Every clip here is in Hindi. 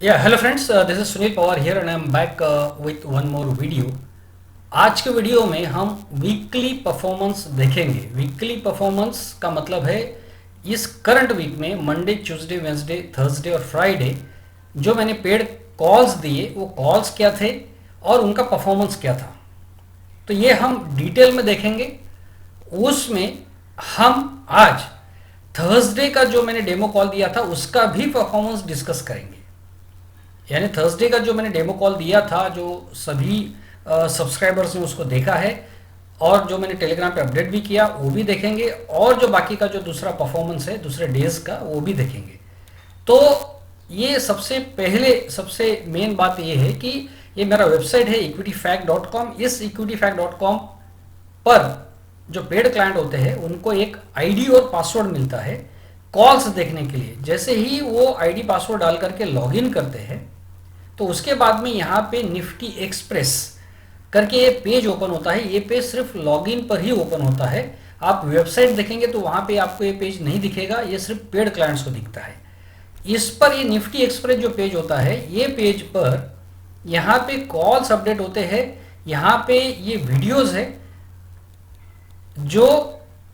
Hello friends, this is Sunil Pawar here and I am back with one more video. आज के वीडियो में हम वीकली परफॉर्मेंस देखेंगे। वीकली परफॉर्मेंस का मतलब है इस करंट वीक में मंडे, ट्यूसडे, वेंसडे, थर्सडे और फ्राइडे जो मैंने पेड कॉल्स दिए वो कॉल्स क्या थे और उनका परफॉर्मेंस क्या था। तो ये हम डिटेल में देखेंगे। उसमें हम आज थर्सडे का जो मैंने डेमो कॉल दिया था उसका भी परफॉर्मेंस डिस्कस करेंगे। यानी थर्सडे का जो मैंने डेमो कॉल दिया था, जो सभी सब्सक्राइबर्स ने उसको देखा है और जो मैंने टेलीग्राम पे अपडेट भी किया वो भी देखेंगे, और जो बाकी का जो दूसरा परफॉर्मेंस है दूसरे डेज का वो भी देखेंगे। तो ये सबसे पहले सबसे मेन बात ये है कि ये मेरा वेबसाइट है equityfact.com। इस equityfact.com पर जो पेड क्लाइंट होते हैं उनको एक आईडी और पासवर्ड मिलता है कॉल्स देखने के लिए। जैसे ही वो आईडी पासवर्ड डाल करके लॉगिन करते हैं तो उसके बाद में यहाँ पे निफ्टी एक्सप्रेस करके ये पेज ओपन होता है। ये पेज सिर्फ लॉगिन पर ही ओपन होता है। आप वेबसाइट देखेंगे तो वहाँ पे आपको ये पेज नहीं दिखेगा, ये सिर्फ पेड क्लाइंट्स को दिखता है। इस पर ये निफ्टी एक्सप्रेस जो पेज होता है, ये पेज पर यहाँ पे कॉल्स अपडेट होते हैं। यहाँ पे ये वीडियोस है जो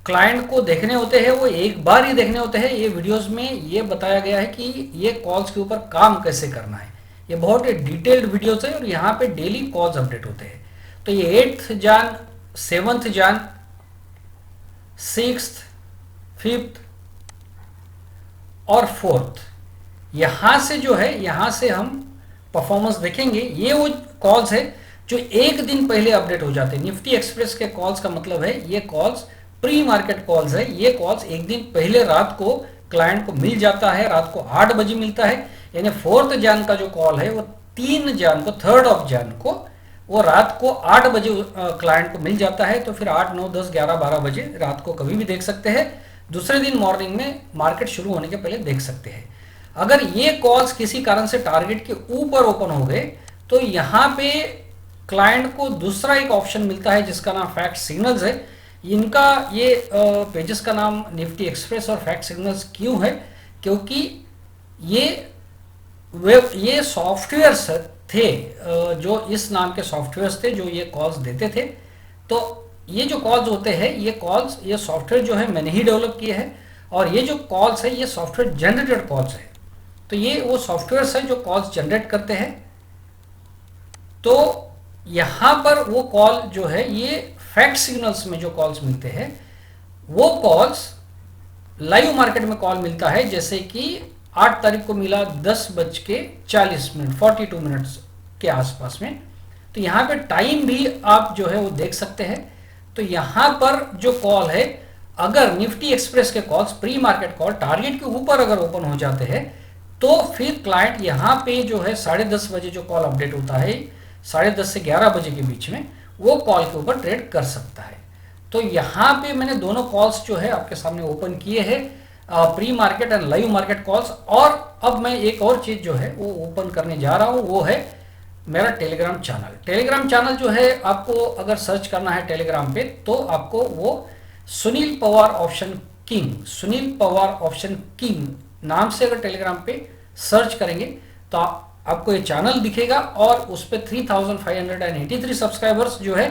क्लाइंट को देखने होते हैं, वो एक बार ही देखने होते हैं। ये वीडियोस में ये बताया गया है कि ये कॉल्स के ऊपर काम कैसे करना है। ये बहुत डिटेल्ड वीडियोस है और यहाँ पे डेली कॉल्स अपडेट होते हैं। तो ये 8th जान, 7th जान, 6th, 5th और 4th, यहाँ से जो है यहाँ से हम परफॉर्मेंस देखेंगे। ये वो कॉल्स है जो एक दिन पहले अपडेट हो जाते हैं। निफ्टी एक्सप्रेस के कॉल्स का मतलब है ये कॉल्स प्री मार्केट कॉल्स है। ये कॉल्स एक दिन पहले रात को क्लाइंट को मिल जाता है, रात को 8 बजे मिलता है। यानी 4th जान का जो कॉल है वो 3 जान को, 3rd ऑफ जान को वो रात को 8 बजे क्लाइंट को मिल जाता है। तो फिर 8, 9, 10, 11, 12 बजे रात को कभी भी देख सकते हैं। दूसरे दिन मॉर्निंग में मार्केट शुरू होने के पहले देख सकते हैं। अगर ये कॉल्स किसी कारण से टारगेट के ऊपर ओपन हो गए तो यहाँ पे क्लाइंट को दूसरा एक ऑप्शन मिलता है जिसका नाम फैक्ट सिग्नल्स है। इनका ये पेजेस का नाम निफ्टी एक्सप्रेस और फैक्ट सिग्नल्स क्यों है? क्योंकि ये सॉफ्टवेयर्स थे जो इस नाम के सॉफ्टवेयर्स थे जो ये कॉल्स देते थे। तो ये जो कॉल्स होते हैं ये कॉल्स, ये सॉफ्टवेयर जो है मैंने ही डेवलप किए हैं, और ये जो कॉल्स है ये सॉफ्टवेयर जनरेटेड कॉल्स है। तो ये वो सॉफ्टवेयर्स हैं जो कॉल्स जनरेट करते हैं। तो यहाँ पर वो कॉल जो है ये फैक्ट सिग्नल्स में जो कॉल्स मिलते हैं वो कॉल्स लाइव मार्केट में कॉल मिलता है। जैसे कि 8 तारीख को मिला 10:40 42 मिनट्स के आसपास में। तो यहाँ पे टाइम भी आप जो है वो देख सकते हैं। तो यहाँ पर जो कॉल है, अगर निफ्टी एक्सप्रेस के calls pre market call target के ऊपर अगर ओपन हो जाते हैं तो फिर क्लाइंट यहाँ पे जो है 10:30 बजे जो कॉल अपडेट होता है 10:30 से 11 बजे के बीच में वो कॉल के ऊपर ट्रेड कर सकता है। तो यहाँ पे मैंने दोनों कॉल्स जो है आपके सामने ओपन किए हैं, pre market and live market calls. और अब मैं एक और चीज जो है वो ओपन करने जा रहा हूँ, वो है मेरा टेलीग्राम चैनल। टेलीग्राम चैनल जो है आपको अगर सर्च करना है टेलीग्राम पे तो आपको वो Sunil Pawar option king, Sunil Pawar option king नाम से अगर टेलीग्राम पे सर्च करेंगे तो आपको ये चैनल दिखेगा। और उस पर 3583 सब्सक्राइबर्स जो है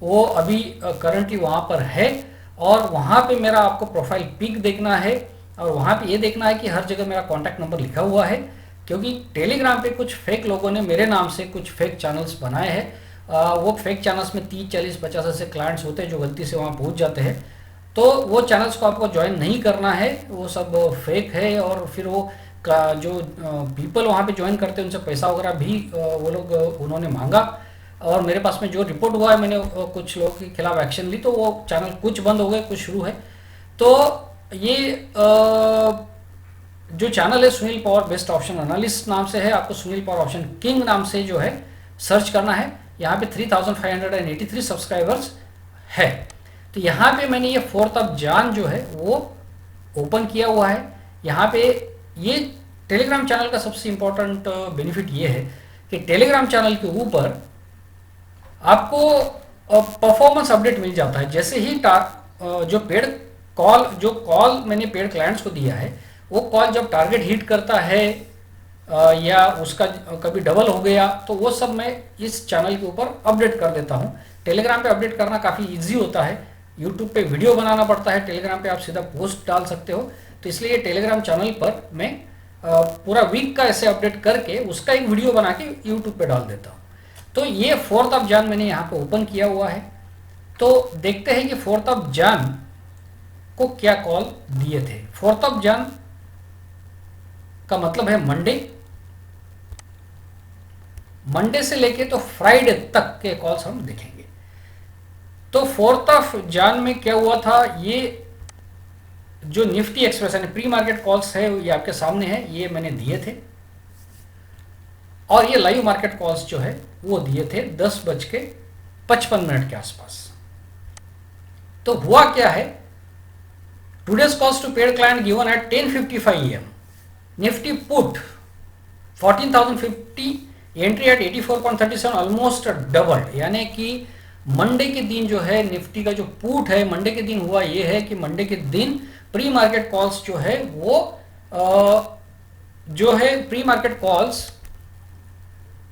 वो अभी करंटली वहाँ पर है। और वहाँ पे मेरा आपको प्रोफाइल पिक देखना है और वहाँ पे ये देखना है कि हर जगह मेरा कॉन्टैक्ट नंबर लिखा हुआ है। क्योंकि टेलीग्राम पे कुछ फेक लोगों ने मेरे नाम से कुछ फेक चैनल्स बनाए हैं। वो फेक चैनल्स में 30, 40, 50 ऐसे क्लाइंट्स होते हैं जो गलती से वहाँ पहुँच जाते हैं। तो वो चैनल्स को आपको ज्वाइन नहीं करना है, वो सब फेक है। और फिर वो जो पीपल वहाँ पे ज्वाइन करते हैं उनसे पैसा वगैरह भी वो लोग उन्होंने मांगा। और मेरे पास में जो रिपोर्ट हुआ है, मैंने कुछ लोगों के खिलाफ एक्शन ली तो वो चैनल कुछ बंद हो गए, कुछ शुरू है। तो ये जो चैनल है Sunil Pawar best option analyst नाम से है। आपको सुनील पवार ऑप्शन किंग नाम से जो है सर्च करना है। यहाँ पे 3583 सब्सक्राइबर्स है। तो यहाँ पे मैंने ये 4th ऑफ जान जो है वो ओपन किया हुआ है। यहाँ पे ये टेलीग्राम चैनल का सबसे इंपॉर्टेंट बेनिफिट ये है कि टेलीग्राम चैनल के ऊपर आपको परफॉर्मेंस अपडेट मिल जाता है। जैसे ही जो पेड कॉल, जो कॉल मैंने पेड क्लाइंट्स को दिया है वो कॉल जब टारगेट हिट करता है या उसका कभी डबल हो गया, तो वो सब मैं इस चैनल के ऊपर अपडेट कर देता हूँ। टेलीग्राम पे अपडेट करना काफ़ी इजी होता है, यूट्यूब पे वीडियो बनाना पड़ता है, टेलीग्राम पे आप सीधा पोस्ट डाल सकते हो। तो इसलिए ये टेलीग्राम चैनल पर मैं पूरा वीक का ऐसे अपडेट करके उसका एक वीडियो बना के यूट्यूब पे डाल देता हूँ। तो ये 4th ऑफ जैन मैंने यहाँ पे ओपन किया हुआ है। तो देखते हैं कि 4th ऑफ जैन को क्या कॉल दिए थे। 4th ऑफ जैन का मतलब है मंडे, मंडे से लेके तो फ्राइडे तक के कॉल्स हम देखेंगे। तो 4th ऑफ जैन में क्या हुआ था, ये जो निफ्टी एक्सप्रेस यानी प्री मार्केट कॉल्स है ये आपके सामने है, ये मैंने दिए थे। और ये लाइव मार्केट कॉल्स जो है वो दिए थे 10:55 के आसपास। तो हुआ क्या है, today's calls to paid client given at 10:55 AM, Nifty put 14,050, entry at 84.37, almost double. यानी कि मंडे के दिन जो है निफ्टी का जो पुट है, मंडे के दिन हुआ ये है कि मंडे के दिन प्री मार्केट कॉल्स जो है वो जो है प्री मार्केट कॉल्स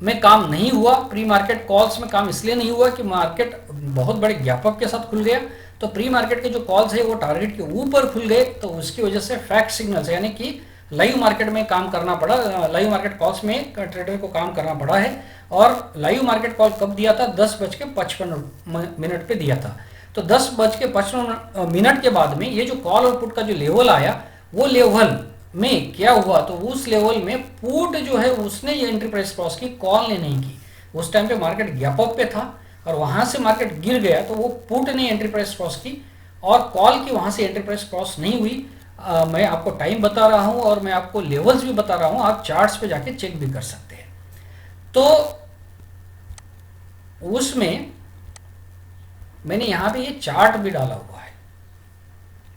में काम नहीं हुआ। प्री मार्केट कॉल्स में काम इसलिए नहीं हुआ कि मार्केट बहुत बड़े ज्ञापक के साथ खुल गया, तो प्री मार्केट के जो कॉल्स है वो टारगेट के ऊपर खुल गए, तो उसकी वजह से फैक्ट सिग्नल्स यानी कि लाइव मार्केट में काम करना पड़ा, लाइव मार्केट कॉल्स में ट्रेडर को काम करना पड़ा है। और लाइव मार्केट कॉल कब दिया था, 10:55 पे दिया था। तो 10:55 के बाद में ये जो कॉल और पुट का जो लेवल आया, वो लेवल में क्या हुआ, तो उस लेवल में पुट जो है उसने ये एंट्री प्राइस क्रॉस की, कॉल ने नहीं की। उस टाइम पे मार्केट गैप अप पे था और वहां से मार्केट गिर गया, तो वो पुट ने एंट्री प्राइस क्रॉस की और कॉल की वहां से एंट्री प्राइस क्रॉस नहीं हुई। मैं आपको टाइम बता रहा हूं और मैं आपको लेवल्स भी बता रहा हूं, आप चार्ट्स पे जाके चेक भी कर सकते हैं। तो उसमें मैंने यहां पे ये चार्ट भी डाला हुआ है,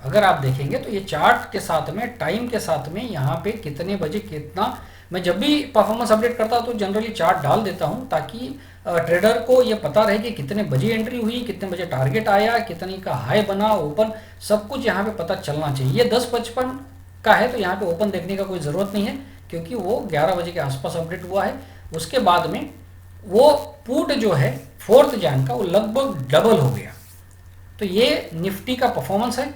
अगर आप देखेंगे तो ये चार्ट के साथ में टाइम के साथ में यहाँ पे कितने बजे कितना, मैं जब भी परफॉर्मेंस अपडेट करता हूँ तो जनरली चार्ट डाल देता हूँ ताकि ट्रेडर को ये पता रहे कि कितने बजे एंट्री हुई, कितने बजे टारगेट आया, कितने का हाई बना, ओपन, सब कुछ यहाँ पे पता चलना चाहिए। ये 10:55 का है तो यहाँ पे ओपन देखने का कोई ज़रूरत नहीं है क्योंकि वो 11 बजे के आसपास अपडेट हुआ है। उसके बाद में वो पुट जो है 4th जैन का वो लगभग डबल हो गया। तो ये निफ्टी का परफॉर्मेंस है।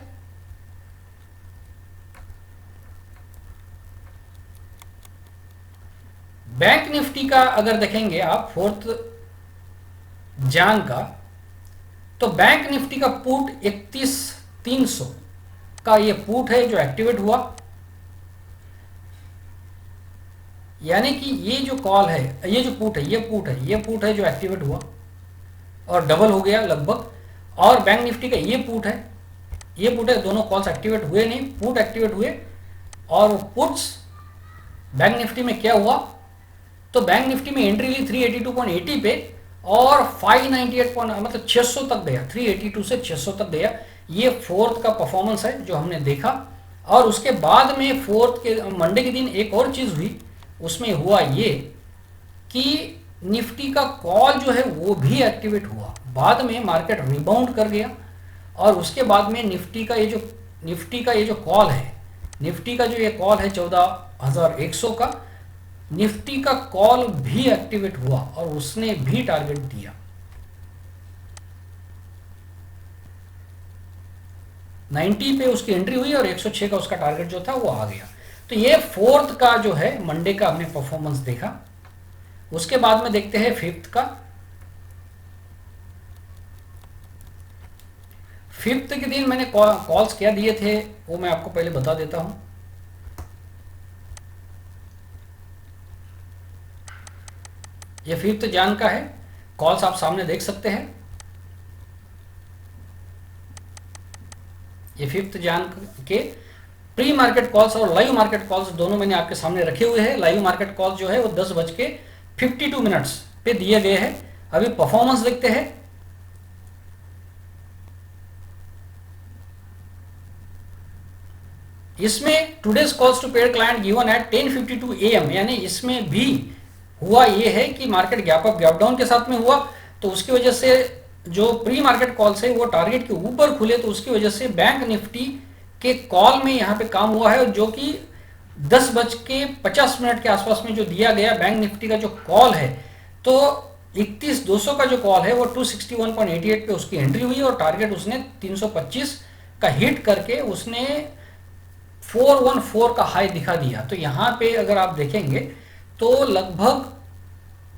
बैंक निफ्टी का अगर देखेंगे आप 4th जैन का, तो बैंक निफ्टी का पुट 31,300 का ये पुट है जो एक्टिवेट हुआ। यानी कि ये जो कॉल है, ये जो पुट है, ये पुट है जो एक्टिवेट हुआ और डबल हो गया लगभग। और बैंक निफ्टी का ये पुट है, दोनों कॉल्स एक्टिवेट हुए नहीं, पुट एक्टिवेट हुए। और वो पुट्स बैंक निफ्टी में क्या हुआ, तो बैंक निफ्टी में एंट्री ली 382.80 पे और 598 मतलब 600 तक गया, 382 से 600 तक गया। ये 4th का परफॉर्मेंस है जो हमने देखा। और उसके बाद में 4th के मंडे के दिन एक और चीज़ हुई, उसमें हुआ ये कि निफ्टी का कॉल जो है वो भी एक्टिवेट हुआ। बाद में मार्केट रिबाउंड कर गया और उसके बाद में निफ्टी का ये जो कॉल है, निफ्टी का जो ये कॉल है 14,100 का, निफ्टी का कॉल भी एक्टिवेट हुआ और उसने भी टारगेट दिया। 90 पे उसकी एंट्री हुई और 106 का उसका टारगेट जो था वो आ गया। तो ये 4th का जो है मंडे का हमने परफॉर्मेंस देखा। उसके बाद में देखते हैं 5th का। 5th के दिन मैंने कॉल्स क्या दिए थे वो मैं आपको पहले बता देता हूं। ये 5th जैन का है, कॉल्स आप सामने देख सकते हैं। ये 5th जैन के प्री मार्केट कॉल्स और लाइव मार्केट कॉल्स दोनों मैंने आपके सामने रखे हुए हैं। लाइव मार्केट कॉल जो है वो 10:52 पे दिए गए हैं। अभी परफॉर्मेंस देखते हैं। इसमें today's calls to paid client given at 10:52 AM, यानी इसमें भी हुआ ये है कि market gap up gap down के साथ में हुआ, तो उसकी वजह से जो प्री मार्केट कॉल्स है वो टारगेट के ऊपर खुले, तो उसकी वजह से बैंक निफ्टी के कॉल में यहाँ पे काम हुआ है जो कि 10:50 के आसपास में जो दिया गया बैंक निफ्टी का जो कॉल है, तो 31,200 का जो कॉल है वो 261.88 पे उसकी एंट्री हुई और टारगेट उसने 325 का हिट करके उसने 414 का हाई दिखा दिया। तो यहाँ पे अगर आप देखेंगे तो लगभग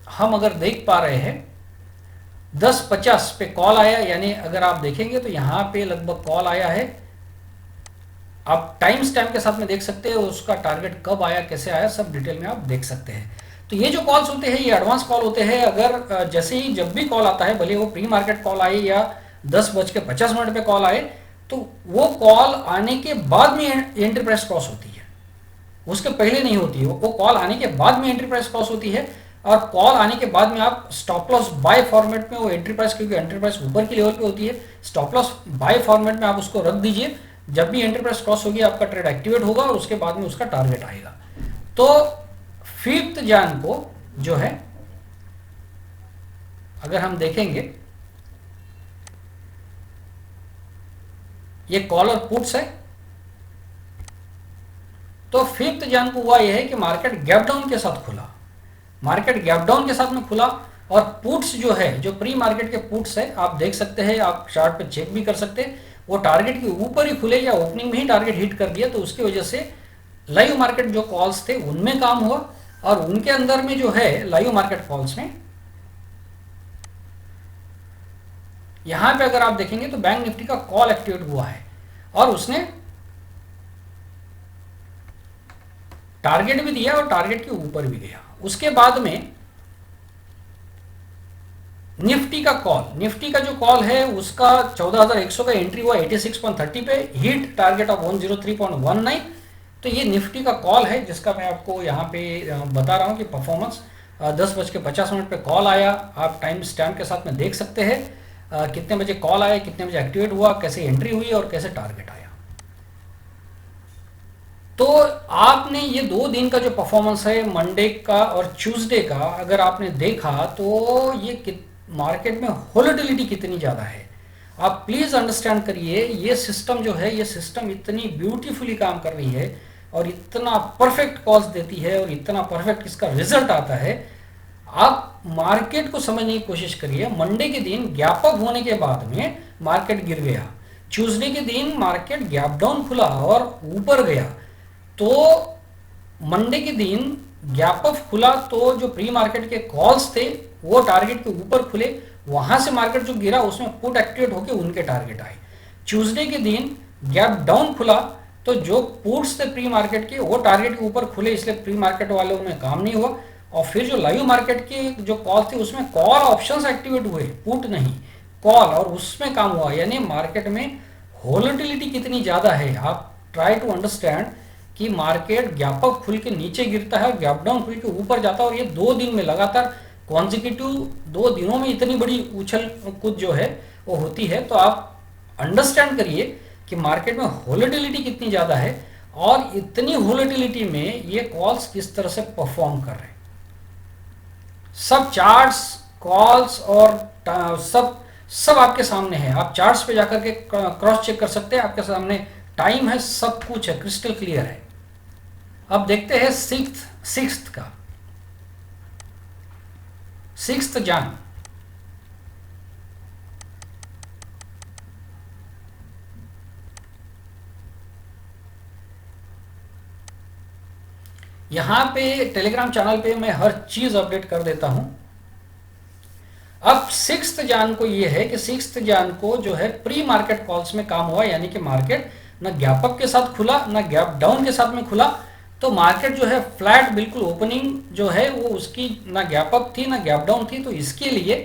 हम अगर देख पा रहे हैं 10:50 पे कॉल आया, यानी अगर आप देखेंगे तो यहाँ पे लगभग कॉल आया है। आप टाइम स्टैम्प के साथ में देख सकते हैं उसका टारगेट कब आया, कैसे आया, सब डिटेल में आप देख सकते हैं। तो ये जो कॉल्स होते हैं ये एडवांस कॉल होते हैं। अगर जैसे ही जब भी कॉल आता है, भले वो प्री मार्केट कॉल आए या 10:50 पे कॉल आए, तो वो कॉल आने के बाद में एंट्री प्राइस क्रॉस होती है, उसके पहले नहीं होती है। वो कॉल आने के बाद में एंट्री प्राइस क्रॉस होती है और कॉल आने के बाद में आप स्टॉप लॉस बाय फॉर्मेट में वो एंट्री प्राइस, क्योंकि एंट्री प्राइस ऊपर की लेवल पे होती है, स्टॉप लॉस बाय फॉर्मेट में आप उसको रख दीजिए। जब भी एंट्री प्राइस क्रॉस होगी आपका ट्रेड एक्टिवेट होगा और उसके बाद में उसका टारगेट आएगा। तो 5 जन को जो है अगर हम देखेंगे ये कॉल और पुट्स है, तो 5 जन को हुआ यह है कि मार्केट गैप डाउन के साथ खुला, मार्केट गैप डाउन के साथ में खुला और पुट्स जो है, जो प्री मार्केट के पुट्स है, आप देख सकते हैं, आप चार्ट पे चेक भी कर सकते हैं, वो टारगेट के ऊपर ही खुले या ओपनिंग में ही टारगेट हिट कर दिया। तो उसकी वजह से लाइव मार्केट जो कॉल्स थे उनमें काम हुआ और उनके अंदर में जो है लाइव मार्केट कॉल्स में यहां पे अगर आप देखेंगे तो बैंक निफ्टी का कॉल एक्टिवेट हुआ है और उसने टारगेट भी दिया और टारगेट के ऊपर भी गया। उसके बाद में निफ्टी का कॉल, निफ्टी का जो कॉल है उसका 14,100 का एंट्री हुआ 86.30 पे, हिट टारगेट ऑफ 103.19। तो ये निफ्टी का कॉल है जिसका मैं आपको यहाँ पे बता रहा हूँ कि परफॉर्मेंस 10:50 पे कॉल आया। आप टाइम स्टैम्प के साथ में देख सकते हैं कितने बजे कॉल आया, कितने बजे एक्टिवेट हुआ, कैसे एंट्री हुई और कैसे टारगेट आया। तो आपने ये 2 दिन का जो परफॉर्मेंस है मंडे का और ट्यूसडे का अगर आपने देखा तो ये मार्केट में वोलेटिलिटी कितनी ज़्यादा है। आप प्लीज़ अंडरस्टैंड करिए, ये सिस्टम जो है, ये सिस्टम इतनी ब्यूटीफुली काम कर रही है और इतना परफेक्ट कॉल्स देती है और इतना परफेक्ट इसका रिजल्ट आता है। आप मार्केट को समझने की कोशिश करिए। मंडे के दिन गैप अप होने के बाद में मार्केट गिर गया, ट्यूसडे के दिन मार्केट गैप डाउन खुला और ऊपर गया। तो मंडे के दिन गैप अप खुला तो जो प्री मार्केट के कॉल्स थे वो टारगेट के ऊपर खुले, वहां से मार्केट जो गिरा उसमें पुट एक्टिवेट होकर उनके टारगेट आए। ट्यूसडे के दिन गैप डाउन खुला तो जो पुट्स थे प्री मार्केट के वो टारगेट के ऊपर खुले, इसलिए प्री मार्केट वालों में काम नहीं हुआ। और फिर जो लाइव मार्केट के जो कॉल थे उसमें कॉल ऑप्शंस एक्टिवेट हुए, पुट नहीं कॉल, और उसमें काम हुआ। यानी मार्केट में वोलेटिलिटी कितनी ज्यादा है। आप ट्राई टू अंडरस्टैंड कि मार्केट गैप अप खुल के नीचे गिरता है, गैप डाउन खुल के ऊपर जाता है और ये 2 दिन में लगातार कॉन्जिक्यूटिव 2 दिनों में इतनी बड़ी उछल कूद जो है वो होती है। तो आप अंडरस्टैंड करिए कि मार्केट में वोलेटिलिटी कितनी ज़्यादा है और इतनी वोलेटिलिटी में ये कॉल्स किस तरह से परफॉर्म कर रहे हैं। सब चार्ट्स, कॉल्स और सब आपके सामने है। आप चार्ट्स पे जाकर के क्रॉस चेक कर सकते हैं, आपके सामने टाइम है, सब कुछ है, क्रिस्टल क्लियर है। अब देखते हैं सिक्स्थ का, 6 जन। यहां पे टेलीग्राम चैनल पे मैं हर चीज अपडेट कर देता हूं। अब 6 जन को ये है कि 6 जन को जो है प्री मार्केट कॉल्स में काम हुआ, यानी कि मार्केट ना गैप अप के साथ खुला ना गैप डाउन के साथ में खुला। तो मार्केट जो है फ्लैट, बिल्कुल ओपनिंग जो है वो उसकी ना गैप अप थी ना गैप डाउन थी। तो इसके लिए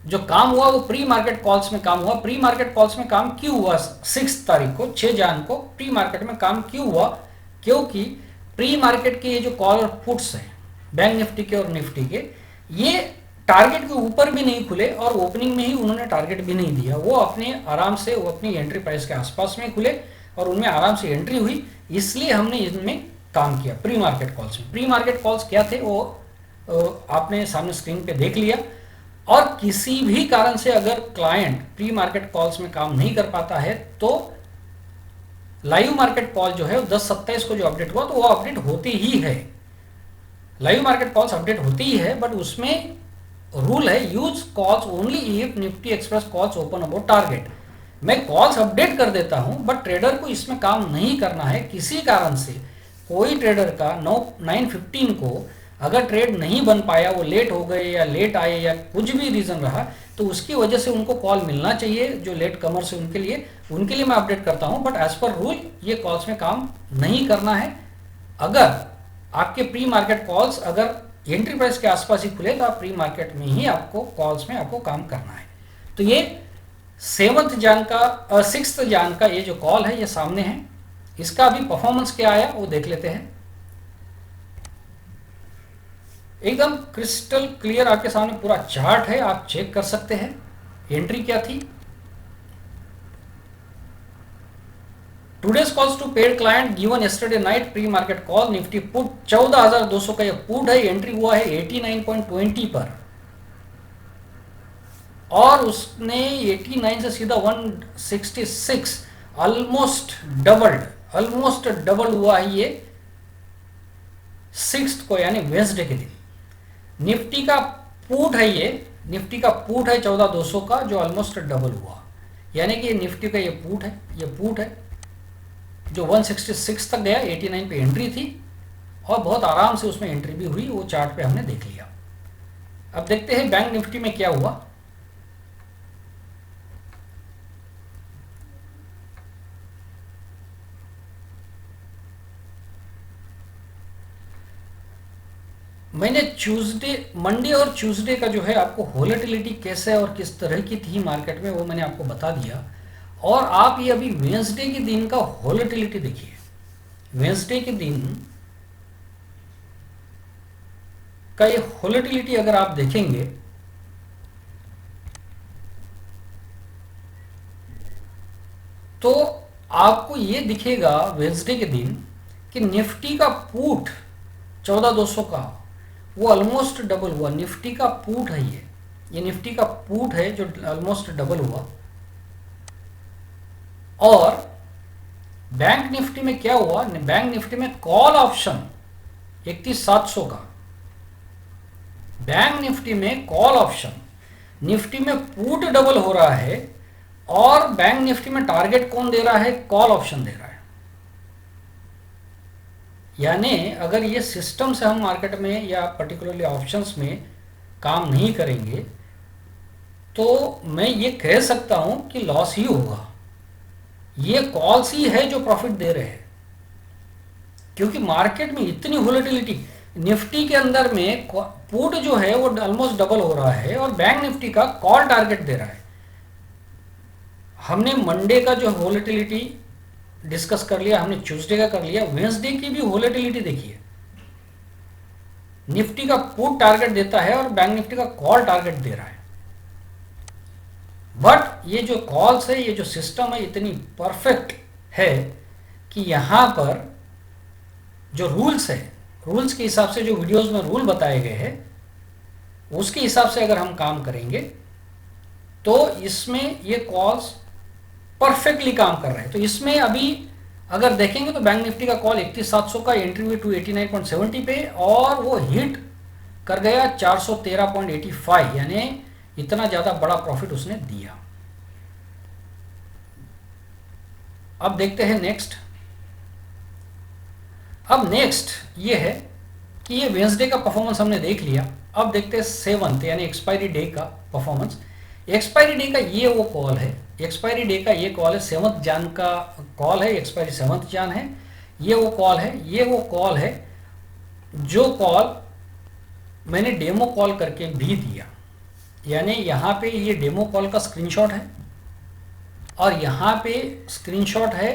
जो काम हुआ वो प्री मार्केट कॉल्स में काम हुआ। प्री मार्केट कॉल्स में काम क्यों हुआ 6 तारीख को, 6 जन को प्री मार्केट में काम क्यों हुआ? क्योंकि प्री मार्केट के ये जो कॉल और पुट्स हैं बैंक निफ्टी के और निफ्टी के, ये टारगेट के ऊपर भी नहीं खुले और ओपनिंग में ही उन्होंने टारगेट भी नहीं दिया। वो अपने आराम से वो अपनी एंट्री प्राइस के आसपास में खुले और उनमें आराम से एंट्री हुई, इसलिए हमने इनमें काम किया प्री मार्केट कॉल्स में। प्री मार्केट कॉल्स क्या थे वो आपने सामने स्क्रीन पे देख लिया। और किसी भी कारण से अगर क्लाइंट प्री मार्केट कॉल्स में काम नहीं कर पाता है तो लाइव मार्केट कॉल जो है 10/27 को जो अपडेट हुआ तो वो अपडेट होती ही है, लाइव मार्केट कॉल्स अपडेट होती ही है, बट उसमें रूल है use calls only if Nifty express calls open about target. मैं कॉल्स अपडेट कर देता हूं बट ट्रेडर को इसमें काम नहीं करना है। किसी कारण से कोई ट्रेडर का 9:15 को अगर ट्रेड नहीं बन पाया, वो लेट हो गए या लेट आए या कुछ भी रीजन रहा, तो उसकी वजह से उनको कॉल मिलना चाहिए। जो लेट कमर से उनके लिए मैं अपडेट करता हूं, बट एज पर रूल ये कॉल्स में काम नहीं करना है। अगर आपके प्री मार्केट कॉल्स अगर एंट्री प्राइस के आसपास ही खुले तो आप प्री मार्केट में ही आपको कॉल्स में आपको काम करना है। तो ये 6th जान का ये जो कॉल है ये सामने है। इसका अभी परफॉर्मेंस क्या आया वो देख लेते हैं। एकदम क्रिस्टल क्लियर आपके सामने पूरा चार्ट है, आप चेक कर सकते हैं। एंट्री क्या थी, today's calls to paid client given yesterday night pre market call Nifty put 14,200 का ये पुट है, एंट्री हुआ है 89.20 पर और उसने 89 से सीधा 166 ऑलमोस्ट डबल हुआ है ये 6th को यानी वेंसडे के दिन। निफ्टी का पुट है, ये निफ्टी का पुट है 14,200 का जो ऑलमोस्ट डबल हुआ, यानी कि निफ्टी का ये पुट है जो 166 तक गया, 89 पे एंट्री थी और बहुत आराम से उसमें एंट्री भी हुई, वो चार्ट पे हमने देख लिया। अब देखते हैं बैंक निफ्टी में क्या हुआ। मैंने मंडे और ट्यूसडे का जो है आपको वोलेटिलिटी कैसे और किस तरह की थी मार्केट में वो मैंने आपको बता दिया। और आप ये अभी वेंसडे के दिन का वोलेटिलिटी देखिए। वेंसडे के दिन का ये वोलेटिलिटी अगर आप देखेंगे तो आपको ये दिखेगा वेंसडे के दिन कि निफ्टी का पुट 14,200 का वो ऑलमोस्ट डबल हुआ। निफ्टी का पुट है ये निफ्टी का पुट है जो ऑलमोस्ट डबल हुआ। और बैंक निफ्टी में क्या हुआ, बैंक निफ्टी में कॉल ऑप्शन 31,700 का, बैंक निफ्टी में कॉल ऑप्शन, निफ्टी में पुट डबल हो रहा है और बैंक निफ्टी में टारगेट कौन दे रहा है, कॉल ऑप्शन दे रहा है। यानी अगर ये सिस्टम से हम मार्केट में या पर्टिकुलरली ऑप्शंस में काम नहीं करेंगे तो मैं ये कह सकता हूं कि लॉस ही होगा। ये कॉल्स ही है जो प्रॉफिट दे रहे हैं, क्योंकि मार्केट में इतनी वोलेटिलिटी, निफ्टी के अंदर में पुट जो है वो ऑलमोस्ट डबल हो रहा है और बैंक निफ्टी का कॉल टारगेट दे रहा है। हमने मंडे का जो वोलेटिलिटी डिस्कस कर लिया, हमने ट्यूसडे का कर लिया, वेंसडे की भी वोलेटिलिटी देखिए। निफ्टी का पुट टारगेट देता है और बैंक निफ्टी का कॉल टारगेट दे रहा है। बट ये जो कॉल्स है, ये जो सिस्टम है इतनी परफेक्ट है कि यहां पर जो रूल्स है, रूल्स के हिसाब से जो वीडियोस में रूल बताए गए हैं उसके हिसाब से अगर हम काम करेंगे तो इसमें ये कॉल्स परफेक्टली काम कर रहे हैं। तो इसमें अभी अगर देखेंगे तो बैंक निफ्टी का कॉल 31,700 का, एंट्री हुई 289.70 पे और वो हिट कर गया 413.85, यानी इतना ज्यादा बड़ा प्रॉफिट उसने दिया। अब देखते हैं नेक्स्ट। अब नेक्स्ट ये है कि ये वेंसडे का परफॉर्मेंस हमने देख लिया। अब देखते हैं 7th यानी एक्सपायरी डे का परफॉर्मेंस। एक्सपायरी डे का ये वो कॉल है, एक्सपायरी डे का ये कॉल है, 7th जान का कॉल है, एक्सपायरी 7th जान है। ये वो कॉल है, ये वो कॉल है जो कॉल मैंने डेमो कॉल करके भी दिया। यानी यहाँ पे ये डेमो कॉल का स्क्रीनशॉट है और यहाँ पे स्क्रीनशॉट है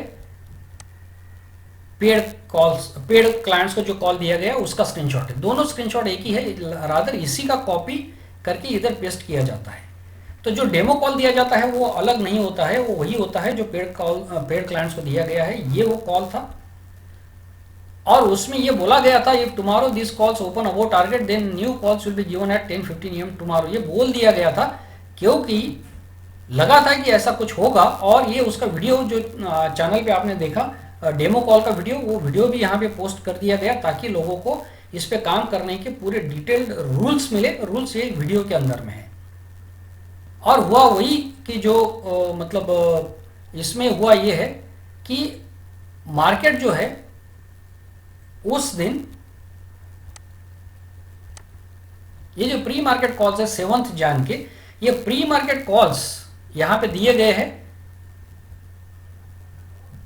पेड क्लाइंट्स को जो कॉल दिया गया उसका स्क्रीनशॉट है। दोनों स्क्रीनशॉट एक ही है, रादर इसी का कॉपी करके इधर पेस्ट किया जाता है। तो जो डेमो कॉल दिया जाता है वो अलग नहीं होता है, वो वही होता है जो पेड क्लाइंट्स को दिया गया है। ये वो कॉल था और उसमें ये बोला गया था if tomorrow this calls open about target then new calls will be given at 10:15 AM tomorrow. ये बोल दिया गया था क्योंकि लगा था कि ऐसा कुछ होगा, और ये उसका वीडियो जो चैनल पे आपने देखा डेमो कॉल का वीडियो, वो वीडियो भी यहाँ पे पोस्ट कर दिया गया ताकि लोगों को इस पे काम करने के पूरे डिटेल्ड रूल्स मिले। रूल्स ये वीडियो के अंदर में है। और हुआ वही कि जो इसमें हुआ ये है कि मार्केट जो है उस दिन, ये जो प्री मार्केट कॉल्स है 7 जैन के, ये प्री मार्केट कॉल्स यहां पे दिए गए हैं,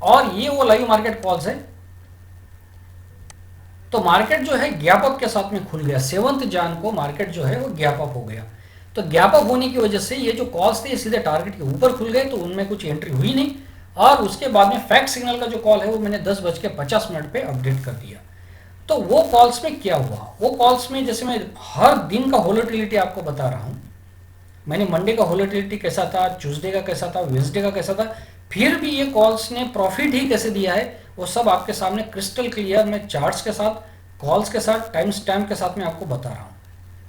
और ये वो लाइव मार्केट कॉल्स है। तो मार्केट जो है गैप अप के साथ में खुल गया। 7 जैन को मार्केट जो है वो गैप अप हो गया। तो गैप अप होने की वजह से ये जो कॉल्स थे सीधे टारगेट के ऊपर खुल गए, तो उनमें कुछ एंट्री हुई नहीं। और उसके बाद में फैक्ट सिग्नल का जो कॉल है वो मैंने 10:50 पे अपडेट कर दिया। तो वो कॉल्स में क्या हुआ, वो कॉल्स में जैसे मैं हर दिन का वोलेटिलिटी आपको बता रहा हूं, मैंने मंडे का वोलेटिलिटी कैसा था, ट्यूसडे का कैसा था, वेडनेसडे का कैसा था, फिर भी ये कॉल्स ने प्रॉफिट ही कैसे दिया है, वो सब आपके सामने क्रिस्टल क्लियर मैं चार्ट्स के साथ, कॉल्स के साथ, टाइम स्टैम्प के साथ मैं आपको बता रहा हूं।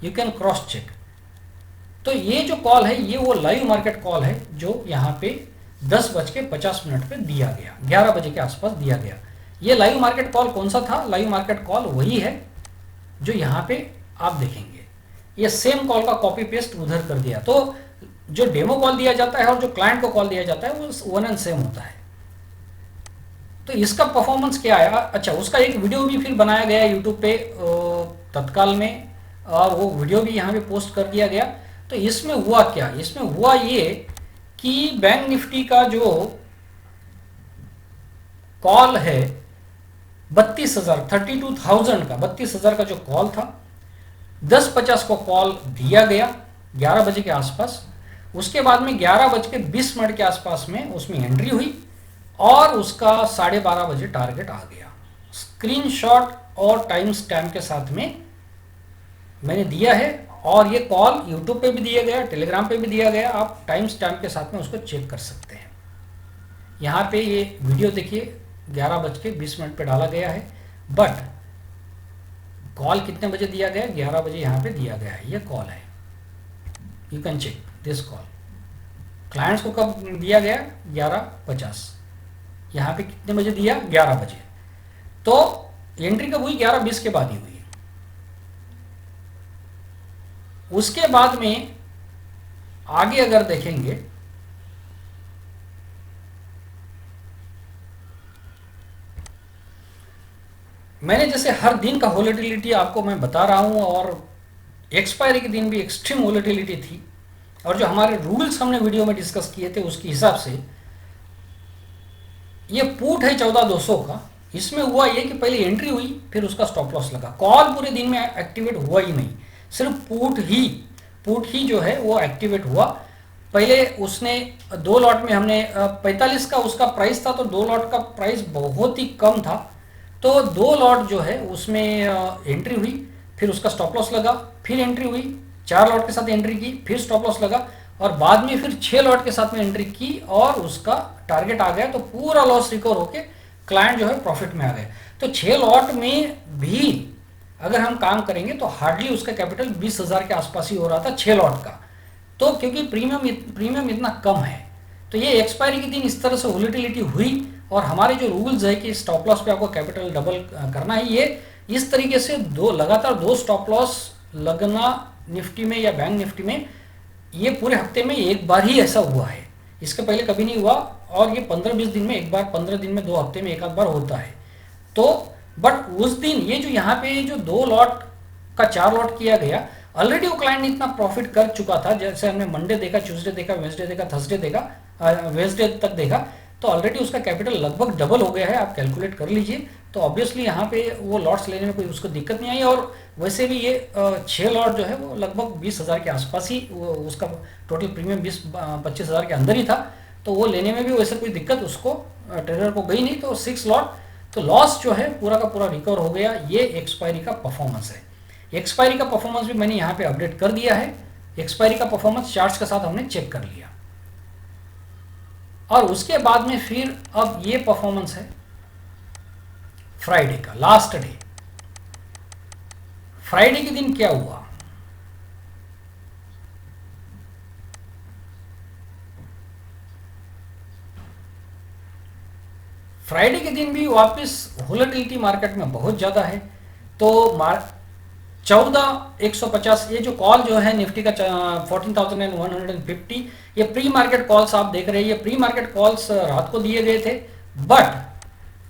You can cross check. तो ये जो कॉल है ये वो लाइव मार्केट कॉल है जो यहाँ पे 10:50 पे दिया गया, 11 बजे के आसपास दिया गया। ये लाइव मार्केट कॉल कौन सा था? लाइव मार्केट कॉल वही है जो यहाँ पे आप देखेंगे। ये सेम कॉल का कॉपी पेस्ट उधर कर दिया। तो जो डेमो कॉल दिया जाता है और जो क्लाइंट को कॉल दिया जाता है वो 1 एंड सेम होता है। तो इसका परफॉर्मेंस क्या आया? अच्छा, उसका एक वीडियो भी फिर बनाया गया यूट्यूब पे तत्काल में, और वो वीडियो भी यहाँ पे पोस्ट कर दिया गया। तो इसमें हुआ क्या? इसमें हुआ ये कि बैंक निफ्टी का जो कॉल है 32,000 का 32,000 का जो कॉल था, 10:50 को कॉल दिया गया 11 बजे के आसपास। उसके बाद में 11:20 के आसपास में उसमें एंट्री हुई, और उसका 12:30 बजे टारगेट आ गया। स्क्रीनशॉट और टाइम स्टैम्प के साथ में मैंने दिया है, और ये कॉल यूट्यूब पे भी दिया गया, टेलीग्राम पे भी दिया गया। आप टाइम स्टैम्प के साथ में उसको चेक कर सकते हैं। यहाँ पे ये वीडियो देखिए 11:20 पे डाला गया है, बट कॉल कितने बजे दिया गया? 11 बजे यहाँ पे दिया गया है। ये कॉल है, you can check this call. Clients को कब दिया गया? 11:50। यहाँ पे कितने बजे दिया? 11 बजे। तो एंट्री कब हुई? 11:20 के बाद ही हुई। उसके बाद में आगे अगर देखेंगे, मैंने जैसे हर दिन का वोलेटिलिटी आपको मैं बता रहा हूं, और एक्सपायरी के दिन भी एक्सट्रीम वोलेटिलिटी थी, और जो हमारे रूल्स हमने वीडियो में डिस्कस किए थे उसके हिसाब से ये पुट है 14,200 का। इसमें हुआ ये कि पहले एंट्री हुई, फिर उसका स्टॉप लॉस लगा। कॉल पूरे दिन में एक्टिवेट हुआ ही नहीं, सिर्फ पुट ही जो है वो एक्टिवेट हुआ। पहले उसने 2 लॉट में हमने 45 का उसका प्राइस था, तो 2 लॉट का प्राइस बहुत ही कम था, तो 2 लॉट जो है उसमें एंट्री हुई, फिर उसका स्टॉप लॉस लगा, फिर एंट्री हुई, 4 लॉट के साथ एंट्री की, फिर स्टॉप लॉस लगा, और बाद में फिर 6 लॉट के साथ में एंट्री की, और उसका टारगेट आ गया। तो पूरा लॉस रिकवर होके क्लाइंट जो है प्रॉफिट में आ गए। तो 6 लॉट में भी अगर हम काम करेंगे तो हार्डली उसका कैपिटल 20,000 के आसपास ही हो रहा था 6 लॉट का। तो क्योंकि प्रीमियम इतना कम है, तो ये एक्सपायरी के दिन इस तरह से वोलेटिलिटी हुई। और हमारे जो रूल्स है कि स्टॉप लॉस पे आपको कैपिटल डबल करना है, ये इस तरीके से लगातार 2 स्टॉप लॉस लगना निफ्टी में या बैंक निफ्टी में, ये पूरे हफ्ते में एक बार ही ऐसा हुआ है। इसके पहले कभी नहीं हुआ, और ये 15-20 दिन में एक बार, 15 दिन में 2 हफ्ते में एक आध बार होता है। तो बट उस दिन ये जो यहाँ पे जो 2 लॉट का 4 लॉट किया गया, ऑलरेडी वो क्लाइंट ने इतना प्रॉफिट कर चुका था। जैसे हमने मंडे देखा, ट्यूसडे देखा, वेडनेसडे देखा, थर्सडे देखा, वेडनेसडे तक देखा, तो ऑलरेडी उसका कैपिटल लगभग डबल हो गया है। आप कैलकुलेट कर लीजिए। तो ऑब्वियसली यहाँ पे वो लॉट्स लेने में कोई उसको दिक्कत नहीं आई, और वैसे भी ये 6 लॉट जो है वो लगभग 20,000 के आसपास ही, उसका टोटल प्रीमियम 20-25,000 के अंदर ही था, तो वो लेने में भी वैसे कोई दिक्कत उसको ट्रेडर को गई नहीं। तो 6 लॉट, तो लॉस जो है पूरा का पूरा रिकवर हो गया। ये एक्सपायरी का परफॉर्मेंस है। एक्सपायरी का परफॉर्मेंस भी मैंने यहाँ पे अपडेट कर दिया है। एक्सपायरी का परफॉर्मेंस चार्ट्स के साथ हमने चेक कर लिया, और उसके बाद में फिर अब ये परफॉर्मेंस है फ्राइडे का, लास्ट डे। फ्राइडे के दिन क्या हुआ? फ्राइडे के दिन भी वापस वोलेटिलिटी मार्केट में बहुत ज़्यादा है। तो 14,150 ये जो कॉल जो है निफ्टी का 14,150, ये प्री मार्केट कॉल्स आप देख रहे हैं। ये प्री मार्केट कॉल्स रात को दिए गए थे, बट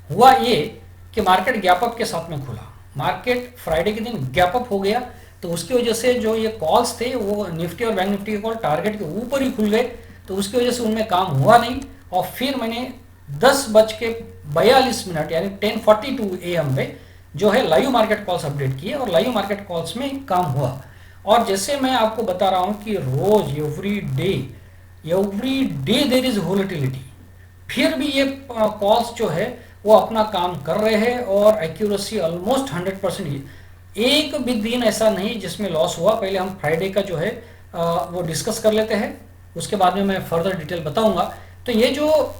हुआ ये कि मार्केट गैप अप के साथ में खुला। मार्केट फ्राइडे के दिन गैप अप हो गया, तो उसकी वजह से जो ये कॉल्स थे वो निफ्टी और बैंक निफ्टी के कॉल टारगेट के ऊपर ही खुल गए, तो उसकी वजह से उनमें काम हुआ नहीं। और फिर मैंने 10:42 यानी 10:42 AM पे जो है लाइव मार्केट कॉल्स अपडेट किए, और लाइव मार्केट कॉल्स में काम हुआ। और जैसे मैं आपको बता रहा हूं कि रोज every day there is volatility, फिर भी ये कॉल्स जो है वो अपना काम कर रहे हैं, और एक्यूरेसी ऑलमोस्ट 100%। एक भी दिन ऐसा नहीं जिसमें लॉस हुआ। पहले हम फ्राइडे का जो है वो डिस्कस कर लेते हैं, उसके बाद में मैं फर्दर डिटेल बताऊंगा। तो ये जो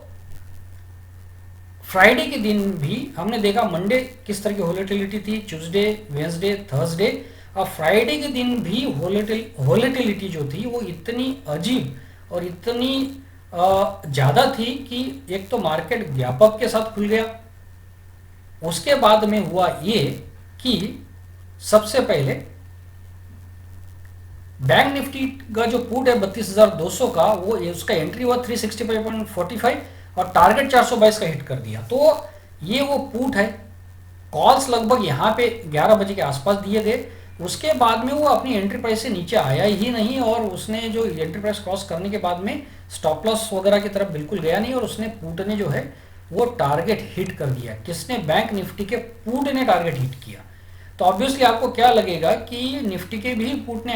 फ्राइडे के दिन भी हमने देखा मंडे किस तरह की वोलेटिलिटी थी, ट्यूसडे, वेडनेसडे, थर्सडे, और फ्राइडे के दिन भी वोलेटिलिटी जो थी वो इतनी अजीब और इतनी ज़्यादा थी कि एक तो मार्केट गैप अप के साथ खुल गया। उसके बाद में हुआ ये कि सबसे पहले बैंक निफ्टी का जो पुट है 32,200 का, वो उसका एंट्री हुआ 365.45 और टारगेट 422 का हिट कर दिया। तो ये वो पुट है। कॉल्स लगभग यहाँ पे 11 बजे के आसपास दिए गए। उसके बाद में वो अपनी एंट्री प्राइस से नीचे आया ही नहीं, और उसने जो एंट्री प्राइस क्रॉस करने के बाद में स्टॉप लॉस वगैरह की तरफ बिल्कुल गया नहीं, और उसने पुट ने जो है वो टारगेट हिट कर दिया। किसने? बैंक निफ्टी के पुट ने टारगेट हिट किया। तो ऑब्वियसली आपको क्या लगेगा कि निफ्टी के भी पुट ने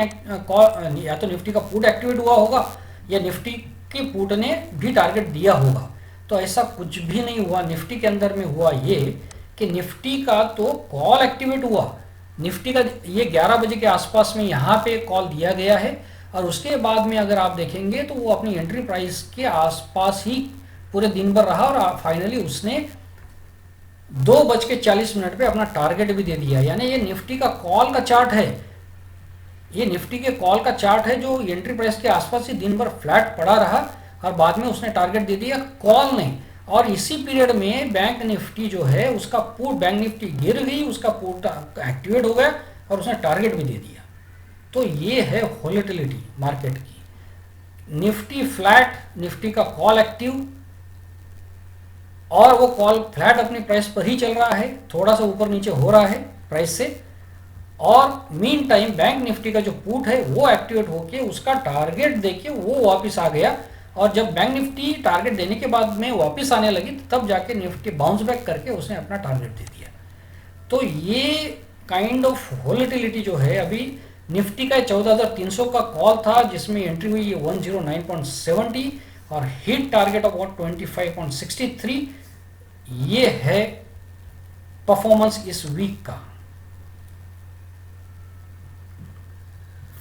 या तो निफ्टी का पुट एक्टिवेट हुआ होगा या निफ्टी के पुट ने भी टारगेट दिया होगा। तो ऐसा कुछ भी नहीं हुआ। निफ्टी के अंदर में हुआ ये कि निफ्टी का तो कॉल एक्टिवेट हुआ। निफ्टी का ये 11 बजे के आसपास में यहाँ पे कॉल दिया गया है, और उसके बाद में अगर आप देखेंगे तो वो अपनी एंट्री प्राइस के आसपास ही पूरे दिन भर रहा, और फाइनली उसने 2:40 पे अपना टारगेट भी दे दिया। यानी ये निफ्टी का कॉल का चार्ट है, ये निफ्टी के कॉल का चार्ट है जो एंट्री प्राइस के आसपास ही दिन भर फ्लैट पड़ा रहा, और बाद में उसने टारगेट दे दिया कॉल ने। और इसी पीरियड में बैंक निफ्टी जो है उसका पुट, बैंक निफ्टी गिर गई, उसका पुट एक्टिवेट हो गया और उसने टारगेट भी दे दिया। तो ये है वोलेटिलिटी मार्केट की। निफ्टी फ्लैट, निफ्टी का कॉल एक्टिव, और वो कॉल फ्लैट अपनी प्राइस पर ही चल रहा है, थोड़ा सा ऊपर नीचे हो रहा है प्राइस से। और मीन टाइम बैंक निफ्टी का जो पुट है वो एक्टिवेट होके उसका टारगेट देके वो वापस आ गया, और जब बैंक निफ्टी टारगेट देने के बाद में वापस आने लगी तब जाके निफ्टी बाउंस बैक करके उसने अपना टारगेट दे दिया। तो ये काइंड ऑफ वोलेटिलिटी जो है, अभी निफ्टी का 14,300 का कॉल था जिसमें एंट्री हुई 109.70 और हिट टारगेट ऑफ 25.63। ये है परफॉर्मेंस इस वीक का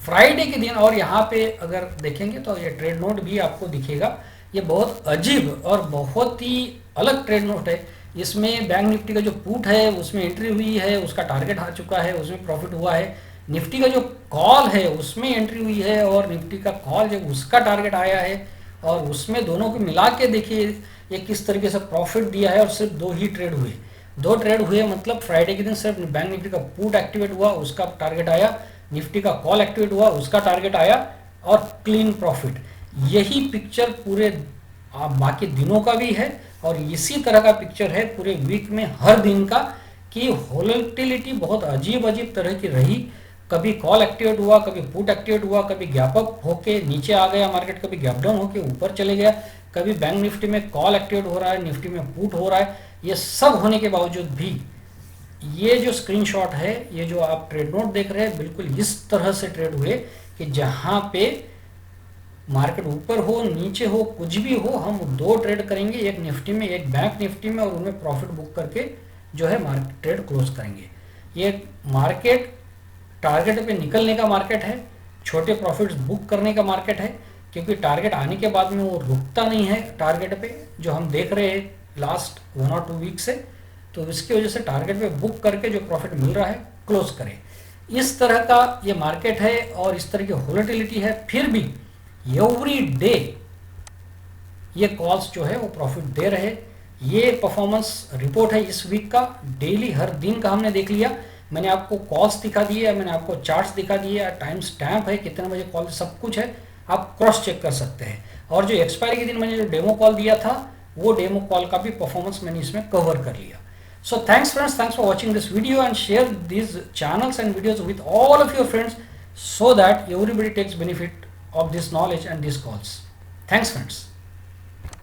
फ्राइडे के दिन। और यहाँ पे अगर देखेंगे तो ये ट्रेड नोट भी आपको दिखेगा। ये बहुत अजीब और बहुत ही अलग ट्रेड नोट है। इसमें बैंक निफ्टी का जो पुट है उसमें एंट्री हुई है, उसका टारगेट आ चुका है, उसमें प्रॉफिट हुआ है। निफ्टी का जो कॉल है उसमें एंट्री हुई है, और निफ्टी का कॉल जब उसका टारगेट आया है, और उसमें दोनों को मिला के देखिए ये किस तरीके से प्रॉफिट दिया है। और सिर्फ 2 ही ट्रेड हुए, 2 ट्रेड हुए, मतलब फ्राइडे के दिन सिर्फ बैंक निफ्टी का पुट एक्टिवेट हुआ, उसका टारगेट आया, निफ्टी का कॉल एक्टिवेट हुआ, उसका टारगेट आया, और क्लीन प्रॉफिट। यही पिक्चर पूरे बाकी दिनों का भी है, और इसी तरह का पिक्चर है पूरे वीक में हर दिन का, कि वोलेटिलिटी बहुत अजीब अजीब तरह की रही। कभी कॉल एक्टिवेट हुआ, कभी पुट एक्टिवेट हुआ, कभी गैप अप होके नीचे आ गया मार्केट, कभी गैप डाउन होके ऊपर चले गया, कभी बैंक निफ्टी में कॉल एक्टिवेट हो रहा है, निफ्टी में पुट हो रहा है। ये सब होने के बावजूद भी ये जो स्क्रीनशॉट है, ये जो आप ट्रेड नोट देख रहे हैं, बिल्कुल इस तरह से ट्रेड हुए कि जहां पे मार्केट ऊपर हो नीचे हो कुछ भी हो, हम 2 ट्रेड करेंगे, एक निफ्टी में एक बैंक निफ्टी में, और उनमें प्रॉफिट बुक करके जो है मार्केट ट्रेड क्लोज करेंगे। ये मार्केट टारगेट पे निकलने का मार्केट है, छोटे प्रॉफिट्स बुक करने का मार्केट है, क्योंकि टारगेट आने के बाद में वो रुकता नहीं है टारगेट पे, जो हम देख रहे हैं लास्ट 1 और 2 वीक से। तो इसकी वजह से टारगेट पे बुक करके जो प्रॉफिट मिल रहा है क्लोज करें। इस तरह का ये मार्केट है, और इस तरह की वोलेटिलिटी है। फिर भी एवरी डे ये कॉल्स जो है वो प्रॉफिट दे रहे। ये परफॉर्मेंस रिपोर्ट है इस वीक का, डेली हर दिन का हमने देख लिया। मैंने आपको कॉल्स दिखा दिए, मैंने आपको चार्ट्स दिखा दिए, टाइम स्टैम्प है, कितने बजे कॉल, सब कुछ है, आप क्रॉस चेक कर सकते हैं। और जो एक्सपायरी के दिन मैंने जो डेमो कॉल दिया था, वो डेमो कॉल का भी परफॉर्मेंस मैंने इसमें कवर कर लिया। So thanks friends, thanks for watching this video and share these channels and videos with all of your friends so that everybody takes benefit of this knowledge and these calls. Thanks friends.